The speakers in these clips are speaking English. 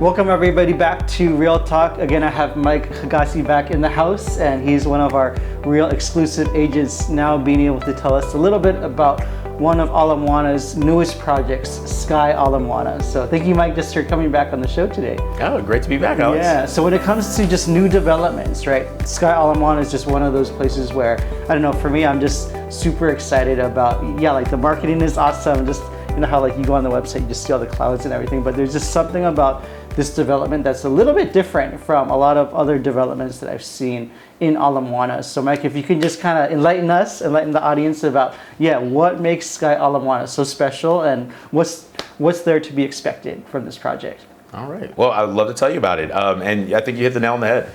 Welcome everybody back to Real Talk. Again, I have Mike Hegazy back in the house, and he's one of our real exclusive agents now, being able to tell us a little bit about one of Ala Moana's newest projects, Sky Ala Moana. So thank you, Mike, just for coming back on the show today. Oh, great to be back, Alex. Yeah, so when it comes to just new developments, right, Sky Ala Moana is just one of those places where, I don't know, for me, I'm just super excited about, like the marketing is awesome. Just, you know how like you go on the website, you just see all the clouds and everything, but there's just something about this development that's a little bit different from a lot of other developments that I've seen in Ala Moana. So Mike, if you can just kind of enlighten the audience about, what makes Sky Ala Moana so special, and what's there to be expected from this project? All right. Well, I'd love to tell you about it. And I think you hit the nail on the head.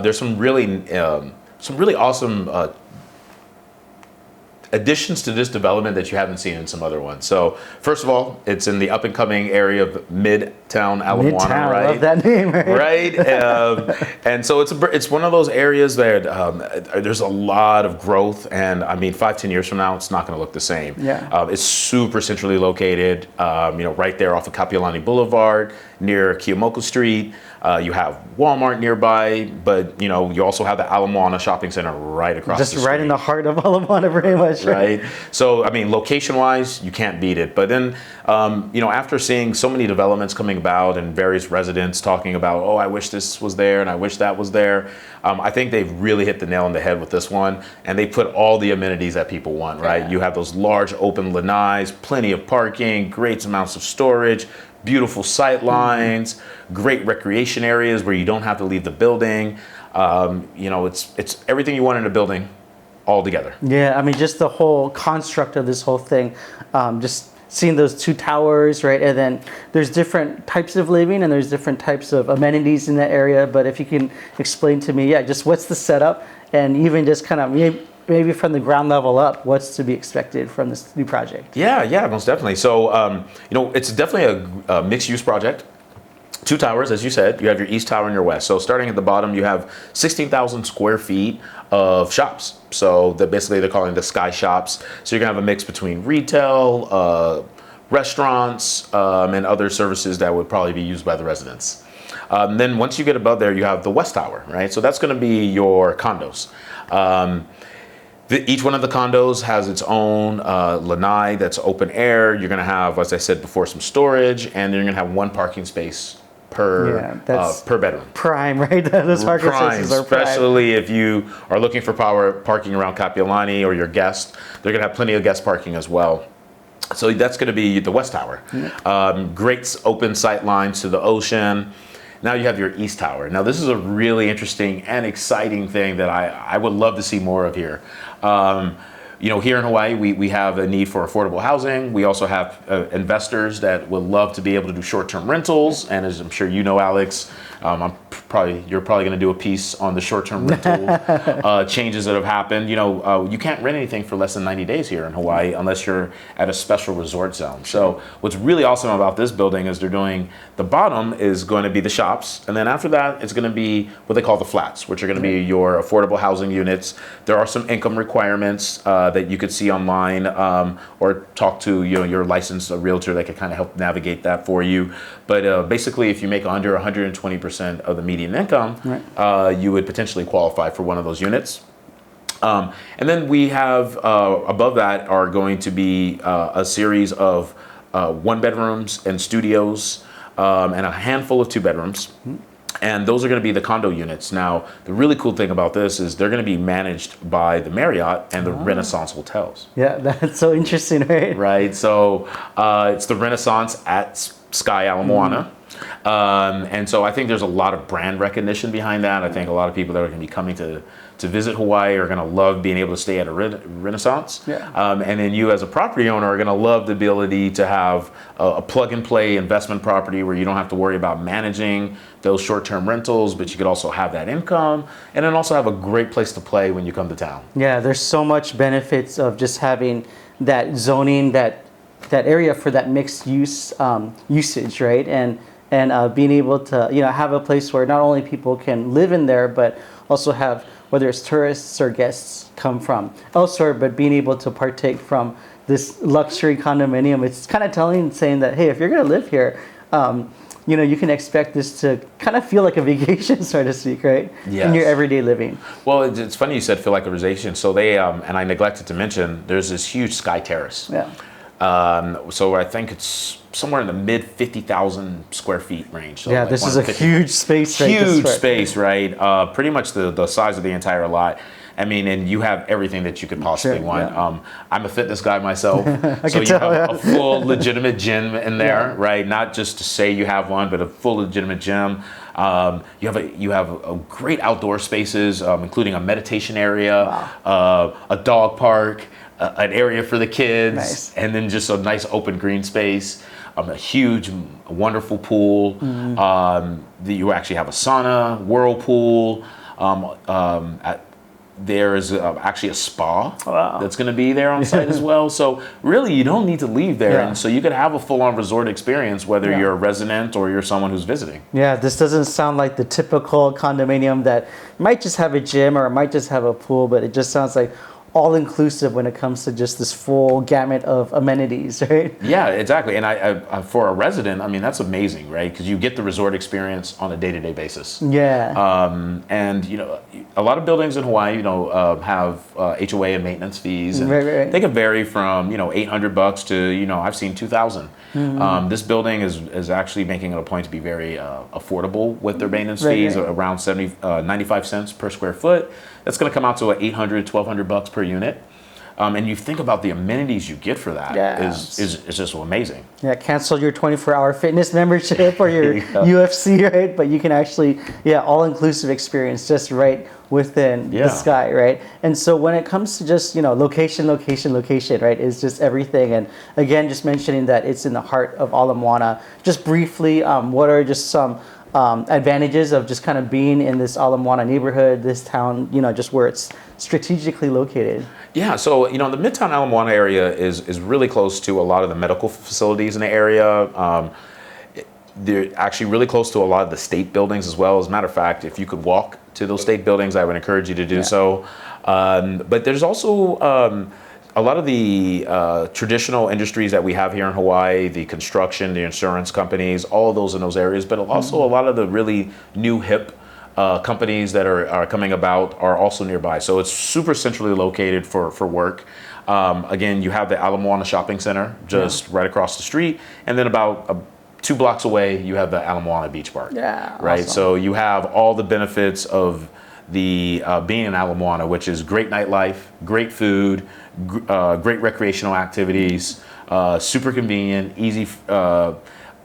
There's some really awesome additions to this development that you haven't seen in some other ones. So first of all, it's in the up and coming area of Midtown Ala Moana, right? I love that name, right? And so it's one of those areas that there's a lot of growth, and I mean 5-10 years from now it's not going to look the same. It's super centrally located, right there off of Kapiolani Boulevard near Keeaumoku Street. You have Walmart nearby, but you also have the Ala Moana shopping center right across the street. Just right in the heart of Ala Moana, very much. Right. So, I mean, location-wise, you can't beat it. But then, after seeing so many developments coming about and various residents talking about, oh, I wish this was there and I wish that was there, I think they've really hit the nail on the head with this one. And they put all the amenities that people want, right? Yeah. You have those large open lanais, plenty of parking, great amounts of storage, beautiful sight lines, great recreation areas where you don't have to leave the building. It's everything you want in a building all together. Yeah, I mean, just the whole construct of this whole thing, just seeing those two towers, right? And then there's different types of living and there's different types of amenities in that area. But if you can explain to me, just what's the setup, and even just kind of maybe from the ground level up, what's to be expected from this new project? Yeah, most definitely. So, it's definitely a mixed-use project. 2 towers, as you said. You have your east tower and your west. So starting at the bottom, you have 16,000 square feet of shops. So they're calling the Sky Shops. So you're gonna have a mix between retail, restaurants, and other services that would probably be used by the residents. Then once you get above there, you have the west tower, right? So that's gonna be your condos. Each one of the condos has its own lanai that's open air. You're going to have, as I said before, some storage, and then you're going to have one parking space per bedroom. Prime, right? Those parking spaces are prime. Especially if you are looking for parking around Kapiolani or your guest. They're going to have plenty of guest parking as well. So that's going to be the west tower. Great open sight lines to the ocean. Now you have your east tower. Now this is a really interesting and exciting thing that I would love to see more of here. Here in Hawaii, we have a need for affordable housing. We also have investors that would love to be able to do short-term rentals. And as I'm sure you know, Alex, you're probably going to do a piece on the short-term rental changes that have happened. You can't rent anything for less than 90 days here in Hawaii unless you're at a special resort zone. So what's really awesome about this building is the bottom is going to be the shops, and then after that it's going to be what they call the flats, which are going to be your affordable housing units. There are some income requirements that you could see online, or talk to your licensed realtor that can kind of help navigate that for you. But basically, if you make under 120% of the median income, you would potentially qualify for one of those units. And then we have above that are going to be a series of 1-bedrooms and studios, and a handful of 2-bedrooms. And those are going to be the condo units. Now, the really cool thing about this is they're going to be managed by the Marriott and the Renaissance hotels. Yeah, that's so interesting, right? Right. So it's the Renaissance at Sky Ala Moana. And so I think there's a lot of brand recognition behind that. I think a lot of people that are going to be coming to visit Hawaii are going to love being able to stay at a Renaissance. And then you as a property owner are going to love the ability to have a plug-and-play investment property where you don't have to worry about managing those short-term rentals, but you could also have that income and then also have a great place to play when you come to town. Yeah, there's so much benefits of just having that zoning, that area for that mixed use usage, right? And being able to have a place where not only people can live in there, but also have, whether it's tourists or guests come from elsewhere, but being able to partake from this luxury condominium. It's kind of saying that, hey, if you're going to live here, you can expect this to kind of feel like a vacation, so to speak, right? Yes. In your everyday living. Well, it's funny you said feel like a vacation. So they, and I neglected to mention, there's this huge sky terrace. Yeah. So I think it's somewhere in the mid 50,000 square feet range. So Yeah, like this is a huge space, right? huge space, right? Pretty much the size of the entire lot. I mean, and you have everything that you could possibly want. Yeah. I'm a fitness guy myself, so you tell, have yeah. a full legitimate gym in there, Yeah. right? Not just to say you have one, but a full legitimate gym. You have a great outdoor spaces, including a meditation area, a dog park, an area for the kids, Nice. and then just a nice open green space. A huge, wonderful pool. You actually have a sauna, whirlpool. There is actually a spa that's going to be there on site as well. So really, you don't need to leave there, Yeah. and so you could have a full-on resort experience, whether Yeah. you're a resident or you're someone who's visiting. Yeah, this doesn't sound like the typical condominium that might just have a gym or it might just have a pool, but it just sounds like all-inclusive when it comes to just this full gamut of amenities, right? Yeah, exactly. And I for a resident, I mean, that's amazing, right? Because you get the resort experience on a day-to-day basis. Yeah. And a lot of buildings in Hawaii, have HOA and maintenance fees, and Right. they can vary from $800 to I've seen 2,000. This building is actually making it a point to be very affordable with their maintenance fees, Right. around 95 cents per square foot. That's going to come out to $800, $1,200 per unit. And you think about the amenities you get for that is just amazing. Yeah, cancel your 24-hour fitness membership or your There you go. UFC, right? But you can actually, all-inclusive experience just right within the Sky, right? And so when it comes to just, location, right, is just everything. And again, just mentioning that it's in the heart of Ala Moana. Just briefly, what are just some advantages of just kind of being in this Ala Moana neighborhood, this town, just where it's strategically located? Yeah, so the Midtown Ala Moana area is really close to a lot of the medical facilities in the area. They're actually really close to a lot of the state buildings as well. As a matter of fact, if you could walk to those state buildings, I would encourage you to do so. But there's also a lot of the traditional industries that we have here in Hawaii, the construction, the insurance companies, all of those in those areas, but also a lot of the really new hip companies that are coming about are also nearby. So it's super centrally located for work. Again, you have the Ala Moana Shopping Center just right across the street, and then about 2 blocks away, you have the Ala Moana Beach Park. Yeah, right. awesome. So you have all the benefits of the being in Ala Moana, which is great nightlife, great food, great recreational activities, super convenient, easy.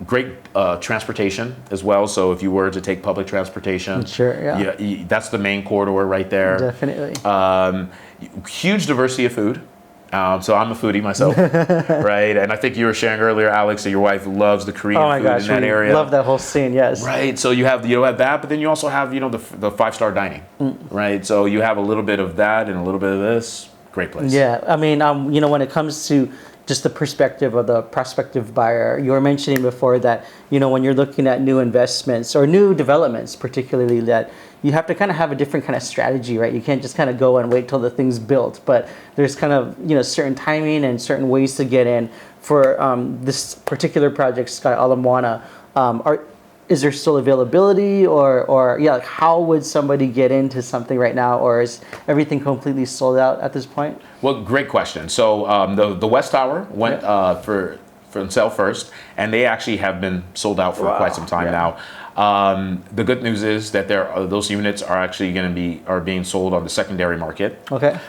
Great transportation as well. So if you were to take public transportation, Sure, yeah. That's the main corridor right there. Definitely. Huge diversity of food. So I'm a foodie myself, right? And I think you were sharing earlier, Alex, that your wife loves the Korean food in that area. Love that whole scene, yes. Right. So you have that, but then you also have the 5-star dining, right? So you have a little bit of that and a little bit of this. Great place. Yeah, I mean, when it comes to just the perspective of the prospective buyer, you were mentioning before that, when you're looking at new investments or new developments, particularly, that you have to kind of have a different kind of strategy, right? You can't just kind of go and wait till the thing's built, but there's kind of, certain timing and certain ways to get in. For this particular project, Sky Ala Moana, is there still availability or like how would somebody get into something right now, or is everything completely sold out at this point? Well, great question. So the West Tower went for sale first, and they actually have been sold out for quite some time now. The good news is that those units are actually being sold on the secondary market. Okay.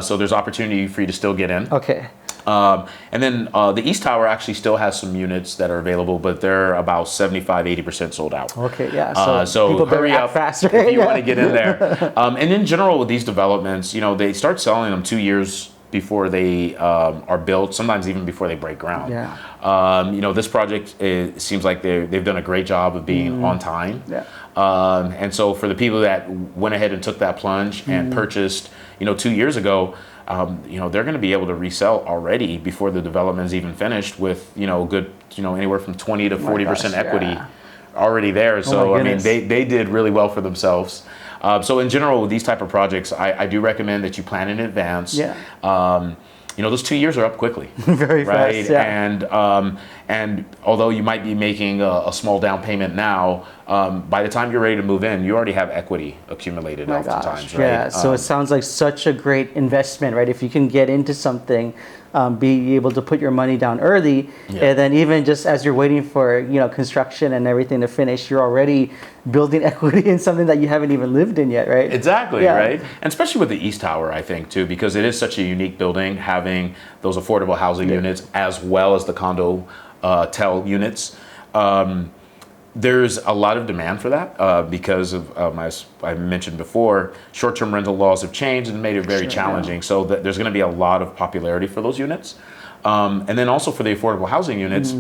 So there's opportunity for you to still get in. Okay. And then the East Tower actually still has some units that are available, but they're about 75-80% sold out. Okay, yeah. So people hurry up faster if you want to get in there. And in general with these developments, they start selling them 2 years before they are built, sometimes even before they break ground. Yeah. This project, it seems like they've done a great job of being on time. Yeah. And so for the people that went ahead and took that plunge and purchased, 2 years ago, they're going to be able to resell already before the development is even finished with, good, anywhere from 20 to 40% equity already there. So, I mean, they did really well for themselves. So in general, with these type of projects, I do recommend that you plan in advance. Yeah. those 2 years are up quickly. Very right? fast, yeah. And although you might be making a small down payment now, by the time you're ready to move in, you already have equity accumulated oftentimes, right? Yeah, so it sounds like such a great investment, right? If you can get into something, be able to put your money down early, and then even just as you're waiting for construction and everything to finish, you're already building equity in something that you haven't even lived in yet, right? Exactly, right? And especially with the East Tower, I think too, because it is such a unique building, having those affordable housing units as well as the Condotel units. There's a lot of demand for that because of, as I mentioned before, short-term rental laws have changed and made it very challenging. So there's going to be a lot of popularity for those units. And then also for the affordable housing units,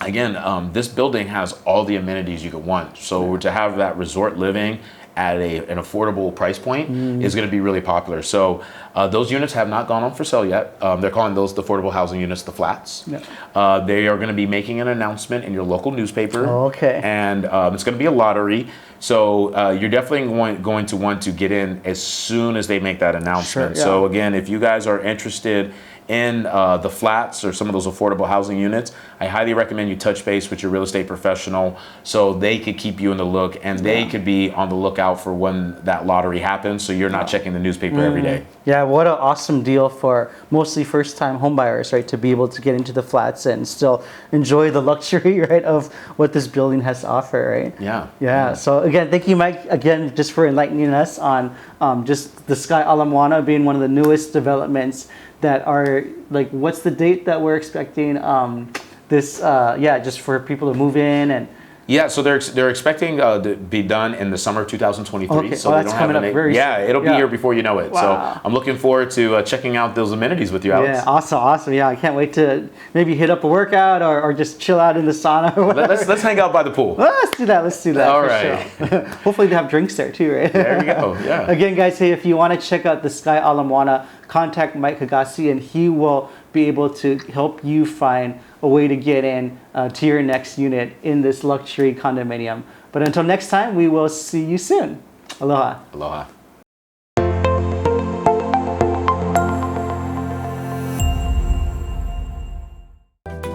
again, this building has all the amenities you could want. So to have that resort living at an affordable price point is going to be really popular. So those units have not gone on for sale yet. They're calling those the affordable housing units the flats. They are going to be making an announcement in your local newspaper. And it's going to be a lottery. So you're definitely going to want to get in as soon as they make that announcement. So again, if you guys are interested in the flats or some of those affordable housing units, I highly recommend you touch base with your real estate professional so they could keep you in the look and they could be on the lookout for when that lottery happens so you're not checking the newspaper every day. Yeah, what an awesome deal for mostly first-time homebuyers, right? To be able to get into the flats and still enjoy the luxury, right, of what this building has to offer, right? Yeah. So again, thank you, Mike, again, just for enlightening us on just the Sky Ala Moana being one of the newest developments that are, like, what's the date that we're expecting just for people to move in and... Yeah, so they're expecting to be done in the summer of 2023. Okay, so that's coming up very soon. it'll be here before you know it. So I'm looking forward to checking out those amenities with you, Alex. Yeah, awesome. Yeah, I can't wait to maybe hit up a workout or just chill out in the sauna or whatever. Let's hang out by the pool. Let's do that. All for right. Sure. Hopefully they have drinks there too, right? There you go. Yeah. Again, guys, hey, if you want to check out the Sky Ala Moana, contact Mike Hegazy and he will be able to help you find a way to get in to your next unit in this luxury condominium. But until next time, we will see you soon. Aloha. Aloha.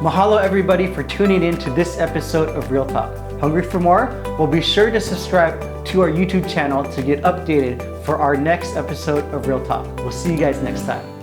Mahalo everybody for tuning in to this episode of Real Talk. Hungry for more? Well, be sure to subscribe to our YouTube channel to get updated for our next episode of Real Talk. We'll see you guys next time.